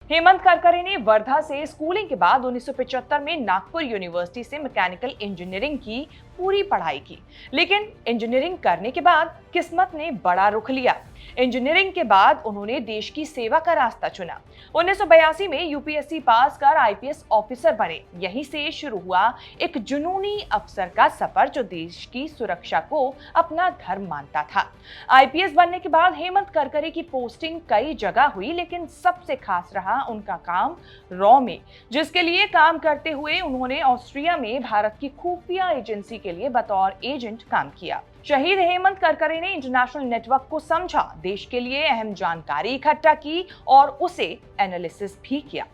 हेमंत करकरे ने वर्धा से स्कूलिंग के बाद 1975 में नागपुर यूनिवर्सिटी से मैकेनिकल इंजीनियरिंग की पूरी पढ़ाई की, लेकिन इंजीनियरिंग करने के बाद किस्मत ने बड़ा रुख लिया। इंजीनियरिंग के बाद उन्होंने देश की सेवा का रास्ता चुना। 1982 में यूपीएससी पास कर आईपीएस ऑफिसर बने। यहीं से शुरू हुआ एक जुनूनी अफसर का सफर जो देश की सुरक्षा को अपना धर्म मानता था। आईपीएस बनने के बाद हेमंत करकरे की पोस्टिंग कई जगह हुई, लेकिन सबसे खास रहा उनका काम रॉ में, जिसके लिए काम करते हुए उन्होंने ऑस्ट्रिया में भारत की खुफिया एजेंसी के लिए बतौर एजेंट काम किया। शहीद हेमंत करकरे ने इंटरनेशनल नेटवर्क को समझा, देश के लिए अहम जानकारी इकट्ठा की और उसे एनालिसिस भी किया।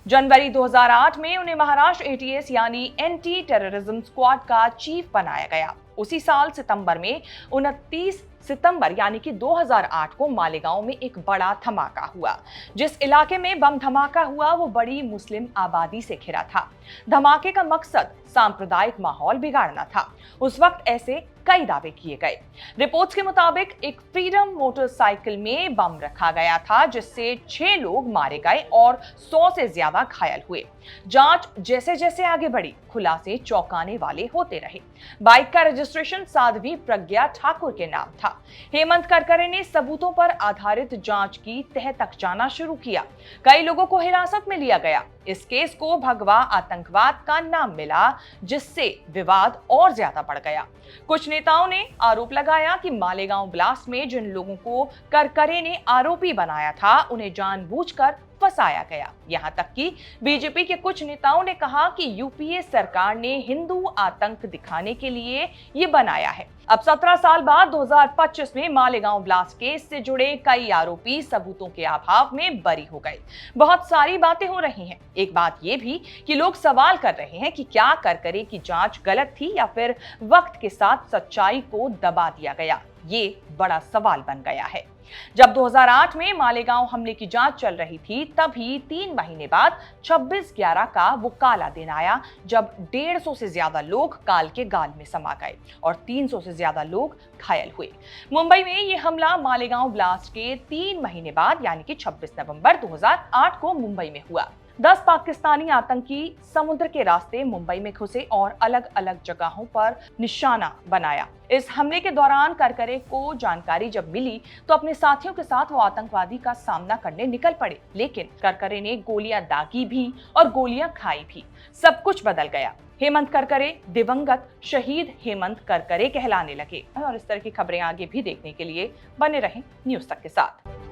जनवरी 2008 में उन्हें महाराष्ट्र एटीएस यानी एंटी टेररिज्म स्क्वाड का चीफ बनाया गया। उसी साल सितंबर में 29 सितंबर यानी कि 2008 को मालेगांव में एक बड़ा धमाका हुआ। जिस इलाके में बम धमाका हुआ वो बड़ी मुस्लिम आबादी से घिरा था। धमाके का मकसद सांप्रदायिक माहौल बिगाड़ना था। उस वक्त ऐसे कई दावे किए गए। रिपोर्ट्स के मुताबिक एक फ्रीडम मोटरसाइकिल में बम रखा गया था, जिससे 6 लोग मारे गए और 100 से ज्यादा घायल हुए। जांच जैसे जैसे आगे बढ़ी, खुलासे चौंकाने वाले होते रहे। बाइक का रजिस्ट्रेशन साध्वी प्रज्ञा ठाकुर के नाम था। हेमंत करकरे ने सबूतों पर आधारित जांच की तह तक जाना शुरू किया। कई लोगों को हिरासत में लिया गया। इस केस को भगवा आतंकवाद का नाम मिला, जिससे विवाद और ज्यादा बढ़ गया। कुछ नेताओं ने आरोप लगाया कि मालेगांव ब्लास्ट में जिन लोगों को करकरे ने आरोपी बनाया था, उन्हें जानबूझकर फंसाया गया। यहां तक कि बीजेपी के कुछ नेताओं ने कहा कि यूपीए सरकार ने हिंदू आतंक दिखाने के लिए ये बनाया है। अब 17 साल बाद 2025 में मालेगांव ब्लास्ट केस से जुड़े कई आरोपी सबूतों के अभाव में बरी हो गए। बहुत सारी बातें हो रही हैं। एक बात यह भी कि लोग सवाल कर रहे हैं कि क्या करकरे की जांच गलत थी या फिर वक्त के साथ सच्चाई को दबा दिया गया। ये बड़ा सवाल बन गया है। जब 2008 में मालेगांव हमले की जांच चल रही थी, तभी 3 महीने बाद 26/11 का वो काला दिन आया, जब 150 से ज्यादा लोग काल के गाल में समा गए और 300 से ज्यादा लोग घायल हुए। मुंबई में ये हमला मालेगांव ब्लास्ट के 3 महीने बाद यानी कि 26 नवंबर 2008 को मुंबई में हुआ। 10 पाकिस्तानी आतंकी समुद्र के रास्ते मुंबई में घुसे और अलग अलग जगहों पर निशाना बनाया। इस हमले के दौरान करकरे को जानकारी जब मिली तो अपने साथियों के साथ वो आतंकवादी का सामना करने निकल पड़े, लेकिन करकरे ने गोलियां दागी भी और गोलियां खाई भी। सब कुछ बदल गया। हेमंत करकरे दिवंगत शहीद हेमंत करकरे कहलाने लगे। और इस तरह की खबरें आगे भी देखने के लिए बने रहें न्यूज़ तक के साथ।